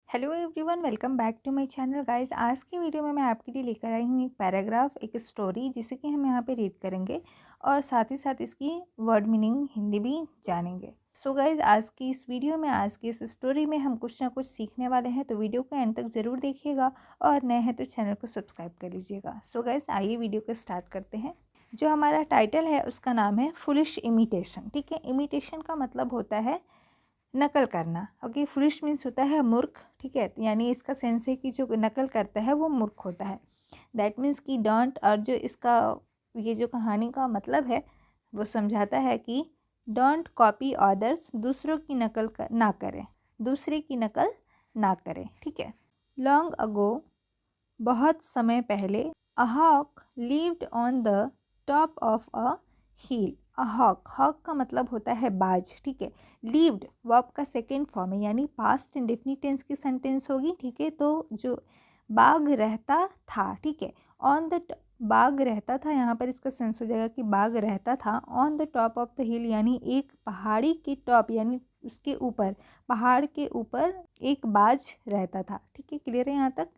Hello everyone, welcome back to my channel guys. आज की video में मैं आपके लिए लेकर आई हूँ एक पैराग्राफ, एक स्टोरी जिसे कि हम यहाँ पे रीड करेंगे और साथ ही साथ इसकी वर्ड मीनिंग हिंदी भी जानेंगे। सो गाइस, आज की इस वीडियो में, आज की इस स्टोरी में हम कुछ ना कुछ सीखने वाले हैं, तो वीडियो को एंड तक ज़रूर देखिएगा और नए हैं तो चैनल को सब्सक्राइब कर लीजिएगा। सो गाइस, आइए वीडियो को स्टार्ट करते हैं। जो हमारा टाइटल है उसका नाम है फुलिश इमिटेशन। ठीक है, इमिटेशन का मतलब होता है नकल करना। ओके, फुलिश मीन्स होता है मूर्ख। ठीक है, यानी इसका सेंस है कि जो नकल करता है वो मूर्ख होता है। दैट मीन्स कि डोंट, और जो इसका ये जो कहानी का मतलब है वो समझाता है कि डोंट कॉपी अदर्स, दूसरों की नकल ना करें, दूसरे की नकल ना करें। ठीक है। लॉन्ग अगो, बहुत समय पहले, a hawk lived on the top of a hill. A hawk, hawk का मतलब होता है बाज। ठीक है। लिव्ड वर्ब का सेकेंड फॉर्म है, यानी पास्ट इंडेफिनिट टेंस की सेंटेंस होगी। ठीक है, तो जो बाघ रहता था, ठीक है, ऑन द, बाघ रहता था, यहाँ पर इसका सेंस हो जाएगा कि बाघ रहता था on the top of the हिल, यानी एक पहाड़ी के टॉप, यानी उसके ऊपर, पहाड़ के ऊपर एक बाज रहता था। ठीक है, क्लियर है यहाँ तक।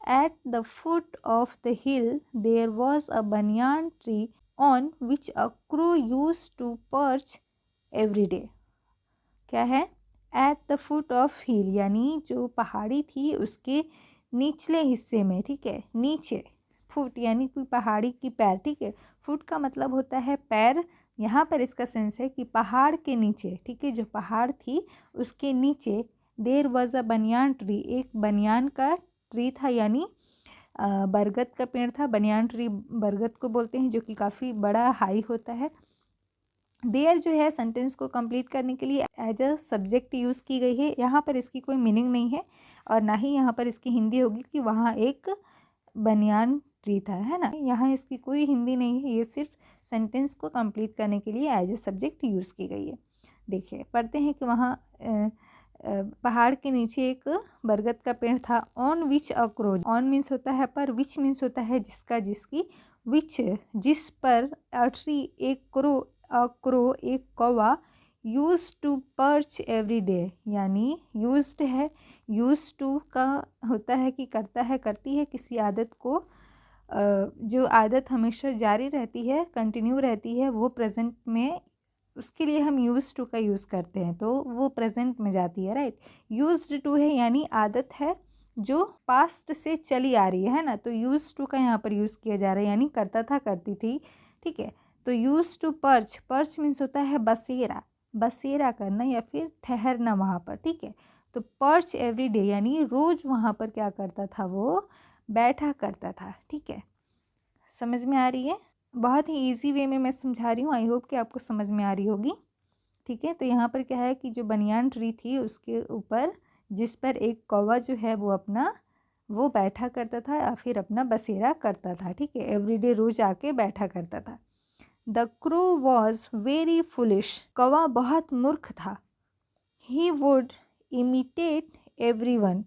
At the foot of the hill there was a banyan tree on which a crow used to perch every day. क्या है? At the foot of hill, यानी जो पहाड़ी थी उसके निचले हिस्से में। ठीक है, नीचे, फुट यानी कोई पहाड़ी की पैर। ठीक है, फुट का मतलब होता है पैर। यहाँ पर इसका सेंस है कि पहाड़ के नीचे, ठीक है, जो पहाड़ थी उसके नीचे, there was a banyan tree, एक बनियान का ट्री था, यानी बरगद का पेड़ था। बनियान ट्री बरगद को बोलते हैं, जो कि काफ़ी बड़ा हाई होता है। देयर जो है सेंटेंस को कंप्लीट करने के लिए एज अ सब्जेक्ट यूज़ की गई है। यहाँ पर इसकी कोई मीनिंग नहीं है और ना ही यहाँ पर इसकी हिंदी होगी कि वहाँ एक बनियान ट्री था, है ना। यहाँ इसकी कोई हिंदी नहीं है, ये सिर्फ सेंटेंस को कंप्लीट करने के लिए एज अ सब्जेक्ट यूज़ की गई है। देखिए, पढ़ते हैं कि वहाँ पहाड़ के नीचे एक बरगद का पेड़ था। On which a crow, on means होता है पर, विच मीन्स होता है जिसका, जिसकी, विच जिस पर, अ ट्री एक क्रो, अ क्रो एक कौवा, use to perch every day, यानी यूज्ड है, यूज टू का होता है कि करता है, करती है किसी आदत को, जो आदत हमेशा जारी रहती है, कंटिन्यू रहती है, वो प्रेजेंट में, उसके लिए हम यूज़ टू का यूज़ करते हैं, तो वो प्रेजेंट में जाती है। राइट, यूज्ड टू है यानी आदत है जो पास्ट से चली आ रही है ना, तो यूज़ टू का यहाँ पर यूज़ किया जा रहा है, यानी करता था, करती थी। ठीक है, तो use to perch, perch means होता है बसेरा, बसेरा करना या फिर ठहरना वहाँ पर। ठीक है, तो पर्च एवरी डे यानी रोज़ वहाँ पर क्या करता था, वो बैठा करता था। ठीक है, समझ में आ रही है? बहुत ही इजी वे में मैं समझा रही हूँ, आई होप कि आपको समझ में आ रही होगी। ठीक है, तो यहाँ पर क्या है कि जो बनियान ट्री थी उसके ऊपर, जिस पर एक कौवा जो है वो अपना, वो बैठा करता था या फिर अपना बसेरा करता था। ठीक है, एवरीडे रोज आके बैठा करता था। The crow was very foolish, कौवा बहुत मूर्ख था। He would imitate everyone,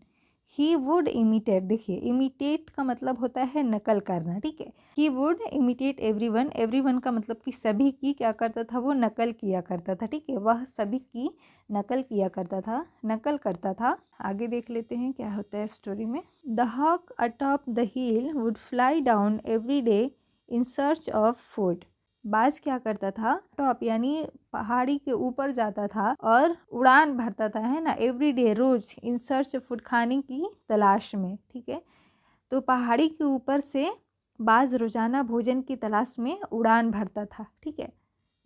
he would imitate, देखिए इमिटेट का मतलब होता है नकल करना। ठीक है, he would imitate everyone, everyone का मतलब कि सभी की क्या करता था, वो नकल किया करता था। ठीक है, वह सभी की नकल किया करता था, नकल करता था। आगे देख लेते हैं क्या होता है स्टोरी में। The hawk atop the hill would fly down every day in search of food, बाज क्या करता था, टॉप यानी पहाड़ी के ऊपर जाता था और उड़ान भरता था, है ना, एवरी डे रोज, इन सर्च फूड, खाने की तलाश में। ठीक है, तो पहाड़ी के ऊपर से बाज रोजाना भोजन की तलाश में उड़ान भरता था। ठीक है,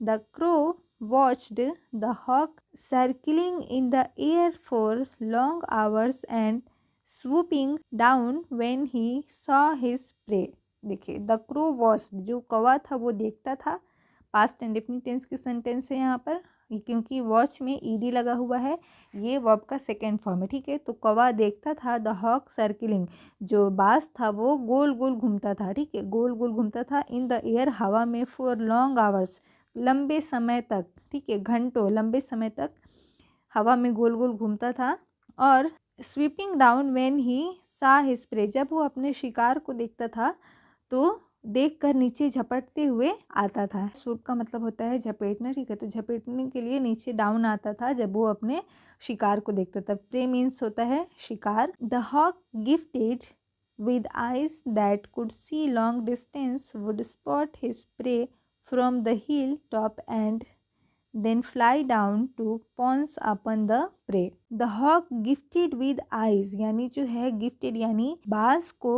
the crow watched the hawk circling in the air for long hours and swooping down when he saw his prey. देखिए, द क्रो वॉच, जो कौवा था वो देखता था, पास्ट इंडेफिनिट टेंस की सेंटेंस है यहाँ पर, क्योंकि वॉच में ईडी लगा हुआ है, ये वर्ब का सेकेंड फॉर्म है। ठीक है, तो कौवा देखता था, द हॉक सर्किलिंग, जो बाज था वो गोल गोल घूमता था। ठीक है, गोल गोल घूमता था, इन द एयर, हवा में, फॉर लॉन्ग आवर्स, लंबे समय तक। ठीक है, घंटों, लंबे समय तक हवा में गोल गोल घूमता था। और स्वीपिंग डाउन व्हेन ही सा हिज प्रे, जब वो अपने शिकार को देखता था तो देखकर नीचे झपटते हुए आता था। सूप का मतलब होता है झपेटना, ठीक है। तो झपेटने के लिए नीचे डाउन आता था जब वो अपने शिकार को देखता था। प्रे मीन्स होता है शिकार। The hawk gifted with eyes that could see long distance would spot his prey from the hilltop and then fly down to pounce upon the prey. The hawk gifted with eyes यानी जो है gifted यानी बाज को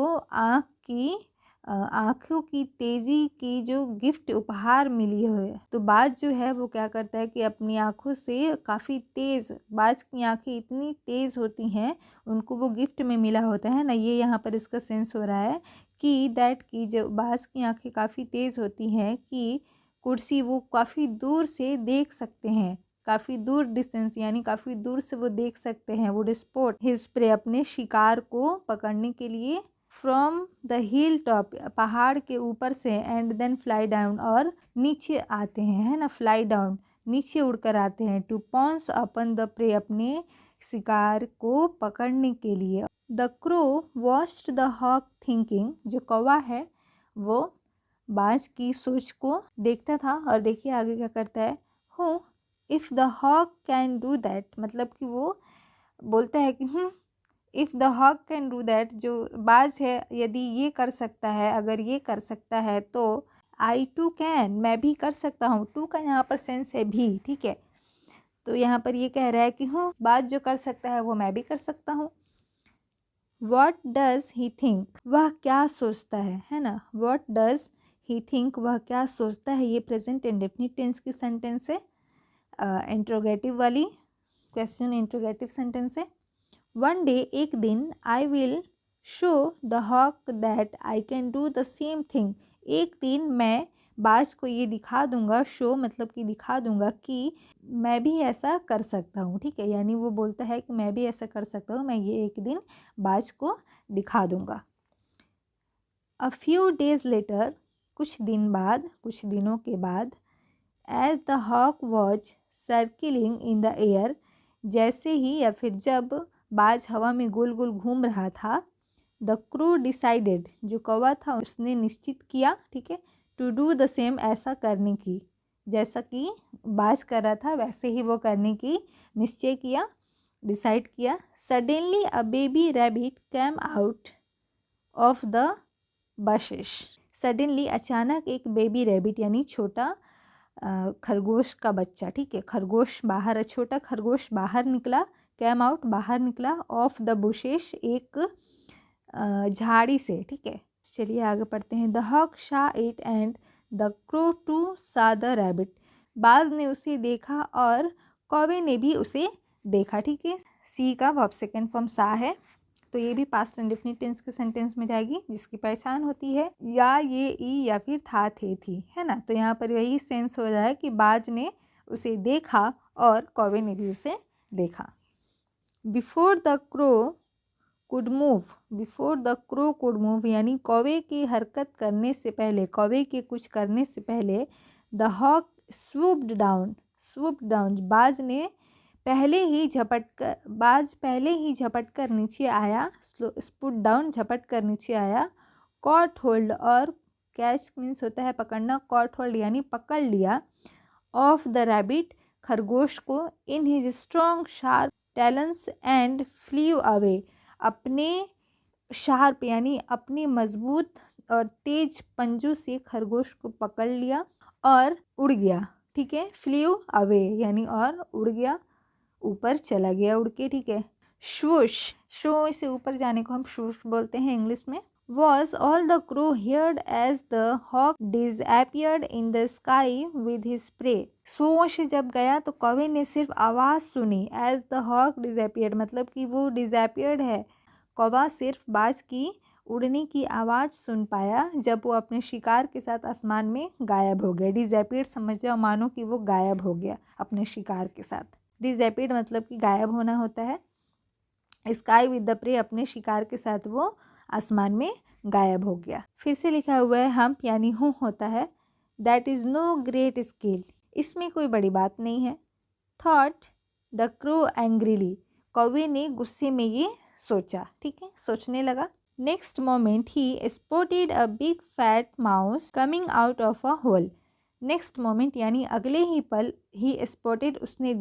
आँखों की तेज़ी की जो गिफ्ट उपहार मिली है। तो बाज जो है वो क्या करता है कि अपनी आँखों से काफ़ी तेज़, बाज की आँखें इतनी तेज़ होती हैं, उनको वो गिफ्ट में मिला होता है ना। ये यहाँ पर इसका सेंस हो रहा है कि दैट की जो बाज की आँखें काफ़ी तेज़ होती हैं कि कुर्सी वो काफ़ी दूर से देख सकते हैं, काफ़ी दूर डिस्टेंस यानी काफ़ी दूर से वो देख सकते हैं। वुड स्पॉट हिज प्रे अपने शिकार को पकड़ने के लिए फ्रॉम द हिल टॉप पहाड़ के ऊपर से एंड देन फ्लाई डाउन और नीचे आते हैं, है ना, फ्लाई डाउन नीचे उड़कर आते हैं। To pounce upon the prey अपने शिकार को पकड़ने के लिए। The crow watched the hawk thinking जो कौवा है वो बाज की सोच को देखता था। और देखिए आगे क्या करता है, oh if the hawk can do that, मतलब कि वो बोलता है कि if the hawk can do that, जो बाज है यदि ये कर सकता है, अगर ये कर सकता है तो आई टू कैन, मैं भी कर सकता हूँ। टू का यहाँ पर सेंस है भी, ठीक है। तो यहाँ पर ये कह रहा है कि हाँ बाज जो कर सकता है वो मैं भी कर सकता हूँ। वॉट डज ही थिंक, वह क्या सोचता है ना। वॉट डज ही थिंक, वह क्या सोचता है। ये प्रेजेंट इंडेफिनिट टेंस की सेंटेंस है, इंट्रोगेटिव वाली, क्वेश्चन इंट्रोगेटिव सेंटेंस है। वन डे, एक दिन, I will show the hawk that I can do the same thing, एक दिन मैं बाज को ये दिखा दूंगा, शो मतलब कि दिखा दूंगा कि मैं भी ऐसा कर सकता हूँ, ठीक है। यानी वो बोलता है कि मैं भी ऐसा कर सकता हूँ, मैं ये एक दिन बाज को दिखा दूंगा। अ फ्यू डेज लेटर, कुछ दिन बाद, कुछ दिनों के बाद, as the hawk was circling in the air, जैसे ही या फिर जब बाज हवा में गोल गोल घूम रहा था, द क्रू डिसाइडेड, जो कौवा था उसने निश्चित किया, ठीक है, टू डू द सेम, ऐसा करने की, जैसा कि बाज कर रहा था वैसे ही वो करने की निश्चय किया, डिसाइड किया। Suddenly a baby rabbit came out of the bushes, suddenly अचानक एक बेबी रैबिट यानी छोटा खरगोश का बच्चा, ठीक है, खरगोश बाहर, छोटा खरगोश बाहर निकला, कैम आउट बाहर निकला, ऑफ द बुशेस एक झाड़ी से, ठीक है। चलिए आगे पढ़ते हैं। The hawk saw it and the crow too saw the rabbit, बाज ने उसे देखा और कौवे ने भी उसे देखा, ठीक है। सी का वर्ब सेकेंड फॉर्म सा है, तो ये भी पास्ट इंडेफिनिट टेंस के सेंटेंस में जाएगी, जिसकी पहचान होती है या ये ई या फिर था, थे, थी, है ना। तो यहाँ पर वही सेंस हो रहा है कि बाज ने उसे देखा और कौवे ने भी उसे देखा। Before the crow could move, before the crow could move यानी कौवे की हरकत करने से पहले, कौवे के कुछ करने से पहले, द हॉक स्वूप्ड डाउन, स्वूप्ड डाउन, बाज पहले ही झपट कर नीचे आया, स्पूट डाउन झपट कर नीचे आया, कॉट होल्ड, और कैच मीन्स होता है पकड़ना, कॉट होल्ड यानी पकड़ लिया, ऑफ द रैबिट खरगोश को, in his strong sharp talons and flew away, अपने शार्प यानी अपने मजबूत और तेज पंजों से खरगोश को पकड़ लिया और उड़ गया, ठीक है। फ्लीव अवे यानी और उड़ गया, ऊपर चला गया उड़ के, ठीक है। शूश, शो से ऊपर जाने को हम शूश बोलते हैं इंग्लिश में। Was all the crow heard as the hawk disappeared in the sky with his prey, swoosh जब गया तो कौवे ने सिर्फ आवाज़ सुनी, as the hawk disappeared मतलब कि वो disappeared है, कौवा सिर्फ बाज की उड़ने की आवाज़ सुन पाया जब वो अपने शिकार के साथ आसमान में गायब हो गया। डिसअपीयर्ड समझ जाओ, मानो कि वो गायब हो गया अपने शिकार के साथ। डिसअपीयर्ड मतलब कि गायब होना होता है। स्काई विद द प्रे अपने शिकार के साथ वो आसमान में गायब हो गया। फिर से लिखा हुआ है हम्प यानी हूँ होता है। That is no great skill, इसमें कोई बड़ी बात नहीं है। थॉट द क्रो एंग्रीली, कौवे ने गुस्से में ये सोचा, ठीक है, सोचने लगा। नेक्स्ट मोमेंट ही spotted a big fat mouse coming out of a hole. Next moment यानी अगले ही पल ही स्पॉटेड उसने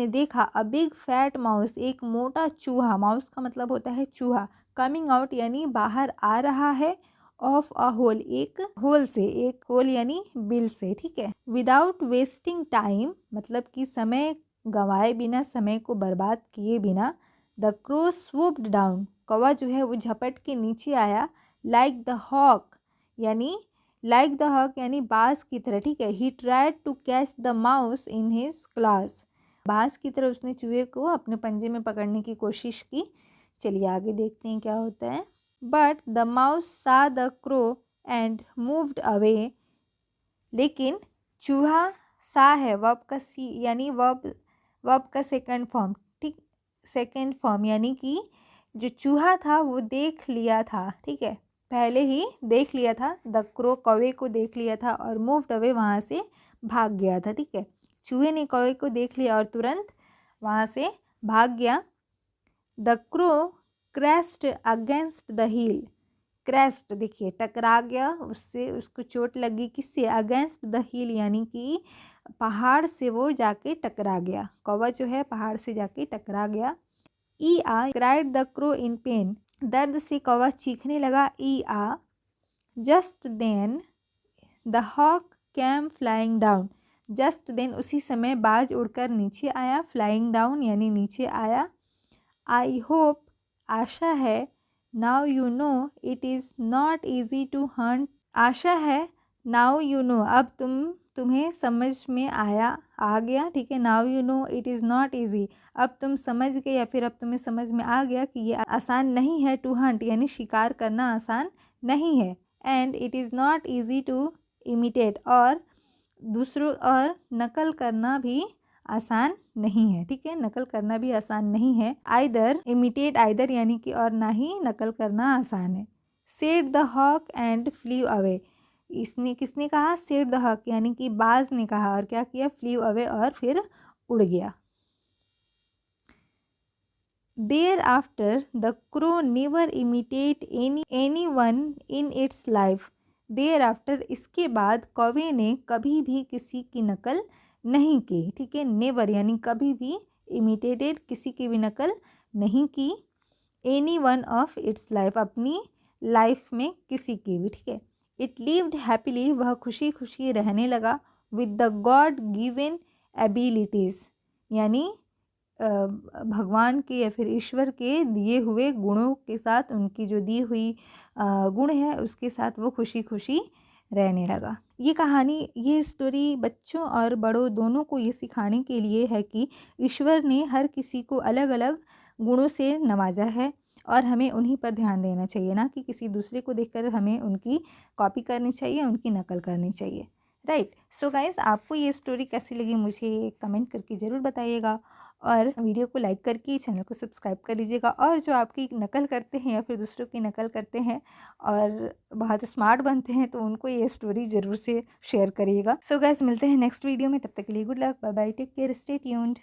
देखा अ बिग फैट माउस एक मोटा चूहा, माउस का मतलब होता है चूहा, कमिंग आउट यानी बाहर आ रहा है, ऑफ अ होल एक होल से, एक होल यानी बिल से, ठीक है। विदाउट वेस्टिंग टाइम मतलब कि समय गंवाए बिना, समय को बर्बाद किए बिना, द क्रो स्वूप्ड डाउन, कौवा जो है वो झपट के नीचे आया, लाइक द हॉक यानी बाज की तरह, ठीक है। He tried to catch the mouse in his claws, बाज की तरह उसने चूहे को अपने पंजे में पकड़ने की कोशिश की। चलिए आगे देखते हैं क्या होता है। बट द माउस सा the crow and moved away, लेकिन चूहा सा है वर्ब का सी यानी वर्ब का सेकंड फॉर्म, ठीक, सेकंड फॉर्म यानी कि जो चूहा था वो देख लिया था, ठीक है, पहले ही देख लिया था। द क्रो कौवे को देख लिया था और मूव्ड अवे वहाँ से भाग गया था, ठीक है। चूहे ने कौवे को देख लिया और तुरंत वहाँ से भाग गया। The crow crashed against the hill, crashed देखिए टकरा गया उससे, उसको चोट लगी, किससे, अगेंस्ट द हिल यानी कि पहाड़ से वो जाके टकरा गया, कौवा जो है पहाड़ से जाके टकरा गया। ई आ cried the crow in pain, दर्द से कौवा चीखने लगा, ई आ। Just then the hawk came flying down, just then उसी समय बाज उड़कर नीचे आया, फ्लाइंग डाउन यानी नीचे आया। आई होप आशा है, now you know it is not easy to hunt, आशा है नाउ यू नो अब तुम्हें समझ में आ गया, ठीक है। Now you know it is not easy, अब तुम समझ गए या फिर अब तुम्हें समझ में आ गया कि ये आसान नहीं है, टू हंट यानी शिकार करना आसान नहीं है, and it is not easy to imitate और दूसरों और नकल करना भी आसान नहीं है, ठीक है, नकल करना भी आसान नहीं है। आइदर इमिटेट, आइदर यानी कि और ना ही नकल करना आसान है। Said the hawk and flew away, इसने किसने कहा, सेड द हॉक यानी कि बाज ने कहा और क्या किया, फ्लीव अवे और फिर उड़ गया। Thereafter the crow never imitate anyone in its life, thereafter इसके बाद कौवे ने कभी भी किसी की नकल नहीं की, ठीक है। नेवर यानी कभी भी, इमिटेटेड किसी की भी नकल नहीं की, any one of its life अपनी लाइफ में किसी की भी, ठीक है। इट लिव्ड हैप्पीली वह खुशी खुशी रहने लगा, with the God given abilities यानी भगवान के या फिर ईश्वर के दिए हुए गुणों के साथ, उनकी जो दी हुई गुण है उसके साथ वो खुशी खुशी रहने लगा। ये कहानी, ये स्टोरी बच्चों और बड़ों दोनों को ये सिखाने के लिए है कि ईश्वर ने हर किसी को अलग अलग गुणों से नवाजा है और हमें उन्हीं पर ध्यान देना चाहिए, ना कि किसी दूसरे को देखकर हमें उनकी कॉपी करनी चाहिए, उनकी नकल करनी चाहिए, राइट। सो गाइस, आपको ये स्टोरी कैसी लगी मुझे कमेंट करके ज़रूर बताइएगा और वीडियो को लाइक करके चैनल को सब्सक्राइब कर लीजिएगा। और जो आपकी नकल करते हैं या फिर दूसरों की नकल करते हैं और बहुत स्मार्ट बनते हैं तो उनको ये स्टोरी ज़रूर से शेयर करिएगा। सो गाइस, मिलते हैं नेक्स्ट वीडियो में, तब तक के लिए good luck, bye bye, take care, stay tuned.